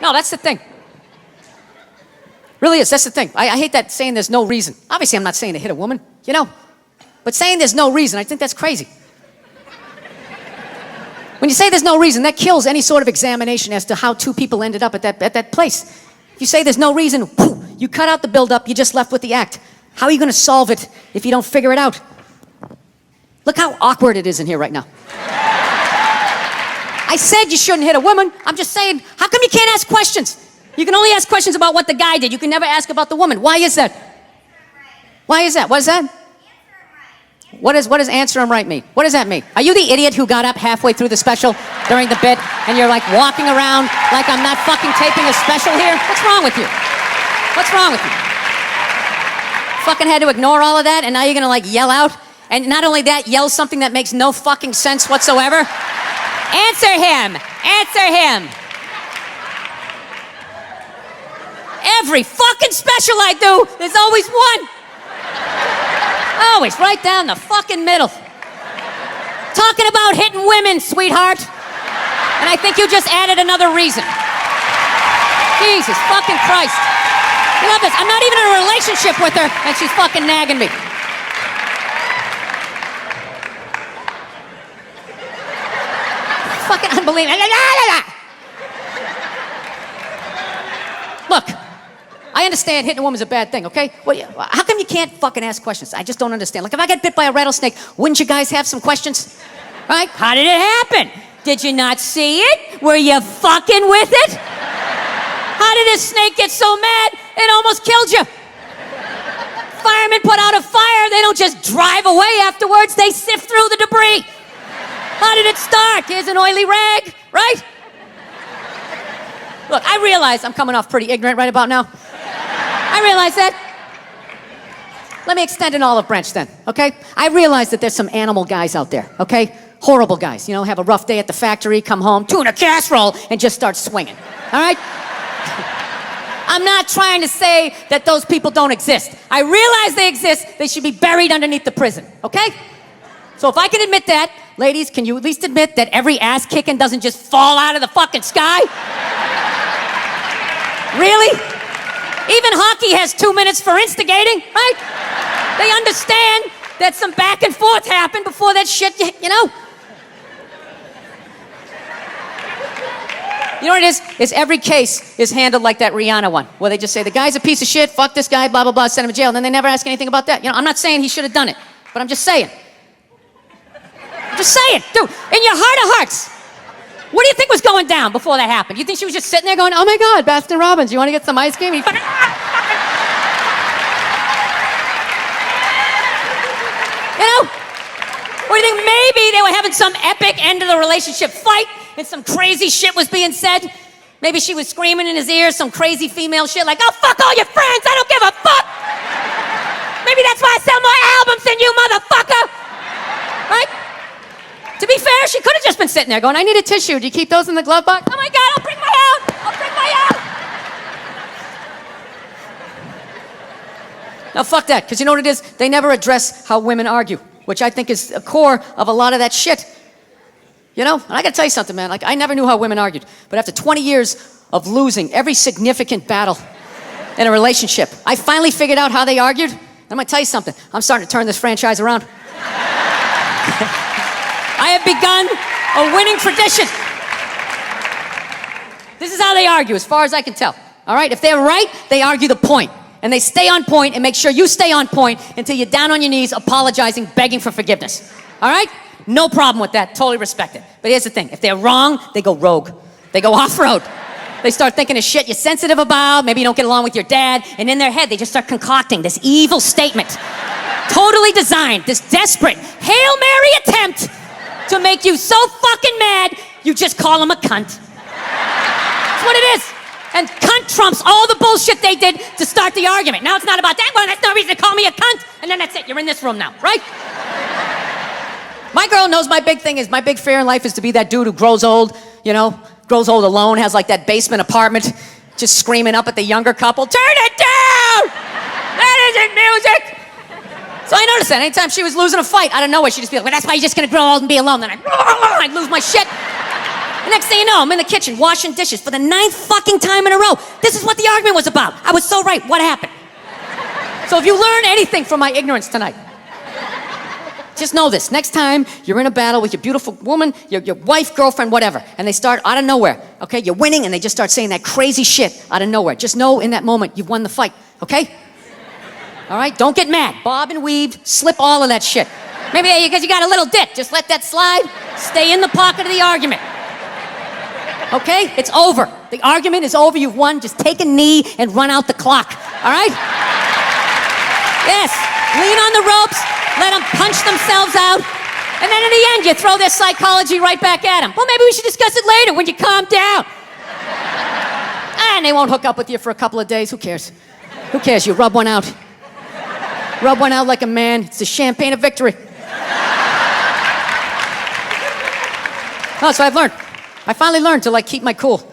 No, that's the thing. Really is, that's the thing. I hate that saying there's no reason. Obviously, I'm not saying to hit a woman, you know? But saying there's no reason, I think that's crazy. When you say there's no reason, that kills any sort of examination as to how two people ended up at that place. If you say there's no reason, you cut out the build-up, you're just left with the act. How are you going to solve it if you don't figure it out? Look how awkward it is in here right now. I said you shouldn't hit a woman. I'm just saying, how come you can't ask questions? You can only ask questions about what the guy did. You can never ask about the woman. Why is that? Why is that? What is that? What does answer him right mean? What does that mean? Are you the idiot who got up halfway through the special during the bit and you're like walking around like I'm not fucking taping a special here? What's wrong with you? What's wrong with you? Fucking had to ignore all of that and now you're gonna like yell out? And not only that, yell something that makes no fucking sense whatsoever? Answer him! Answer him! Every fucking special I do, there's always one. Always right down the fucking middle. Talking about hitting women, sweetheart. And I think you just added another reason. Jesus fucking Christ. You love this. I'm not even in a relationship with her and she's fucking nagging me. Fucking unbelievable. Look, I understand hitting a woman's a bad thing, okay? Well, how come you can't fucking ask questions? I just don't understand. Like, if I get bit by a rattlesnake, wouldn't you guys have some questions? Right? How did it happen? Did you not see it? Were you fucking with it? How did this snake get so mad it almost killed you? Firemen put out a fire. They don't just drive away afterwards. They sift through the debris. How did it start? Here's an oily rag, right? Look, I realize I'm coming off pretty ignorant right about now. I realize that. Let me extend an olive branch then, okay? I realize that there's some animal guys out there, okay? Horrible guys, you know, have a rough day at the factory, come home, tuna casserole, and just start swinging, all right? I'm not trying to say that those people don't exist. I realize they exist. They should be buried underneath the prison, okay? So if I can admit that, ladies, can you at least admit that every ass kicking doesn't just fall out of the fucking sky? Really? Even hockey has 2 minutes for instigating, right? They understand that some back and forth happened before that shit, you know? You know what it is? Is every case is handled like that Rihanna one, where they just say, the guy's a piece of shit, fuck this guy, blah, blah, blah, send him to jail, and then they never ask anything about that. You know, I'm not saying he should have done it, but I'm just saying. I'm just saying, dude, in your heart of hearts, what do you think was going down before that happened? You think she was just sitting there going, oh my God, Baskin Robbins, you want to get some ice cream? You know? Or do you think maybe they were having some epic end of the relationship fight and some crazy shit was being said? Maybe she was screaming in his ear some crazy female shit like, oh, fuck all your friends, I don't give a fuck. Maybe that's why I sell more albums than you, motherfucker. Right? To be fair, she could have just been sitting there going, I need a tissue. Do you keep those in the glove box? Oh my God, I'll bring my out. I'll bring my out. Now, fuck that, because you know what it is? They never address how women argue, which I think is a core of a lot of that shit. You know? And I gotta tell you something, man. Like, I never knew how women argued. But after 20 years of losing every significant battle in a relationship, I finally figured out how they argued. I'm gonna tell you something. I'm starting to turn this franchise around. I have begun a winning tradition. This is how they argue, as far as I can tell. All right? If they're right, they argue the point. And they stay on point and make sure you stay on point until you're down on your knees, apologizing, begging for forgiveness. All right? No problem with that. Totally respect it. But here's the thing. If they're wrong, they go rogue. They go off-road. They start thinking of shit you're sensitive about. Maybe you don't get along with your dad. And in their head, they just start concocting this evil statement. Totally designed, this desperate Hail Mary attempt to make you so fucking mad, you just call him a cunt. That's what it is. And cunt trumps all the bullshit they did to start the argument. Now it's not about that. Well, that's no reason to call me a cunt. And then that's it. You're in this room now, right? My girl knows my big thing is, my big fear in life is to be that dude who grows old, you know, grows old alone, has like that basement apartment, just screaming up at the younger couple, turn it down! That isn't music! So I noticed that anytime she was losing a fight, out of nowhere, she'd just be like, well, that's why you're just gonna grow old and be alone. Then I'd lose my shit. The next thing you know, I'm in the kitchen washing dishes for the 9th fucking time in a row. This is what the argument was about. I was so right. What happened? So if you learn anything from my ignorance tonight, just know this. Next time you're in a battle with your beautiful woman, your wife, girlfriend, whatever, and they start out of nowhere, okay? You're winning and they just start saying that crazy shit out of nowhere. Just know in that moment you've won the fight, okay? All right? Don't get mad. Bob and weave, slip all of that shit. Maybe because you got a little dick. Just let that slide. Stay in the pocket of the argument. Okay? It's over. The argument is over. You've won. Just take a knee and run out the clock. All right? Yes. Lean on the ropes. Let them punch themselves out. And then in the end, you throw their psychology right back at them. Well, maybe we should discuss it later when you calm down. And they won't hook up with you for a couple of days. Who cares? Who cares? You rub one out. Rub one out like a man. It's the champagne of victory. Oh, so I've learned. I finally learned to, like, keep my cool.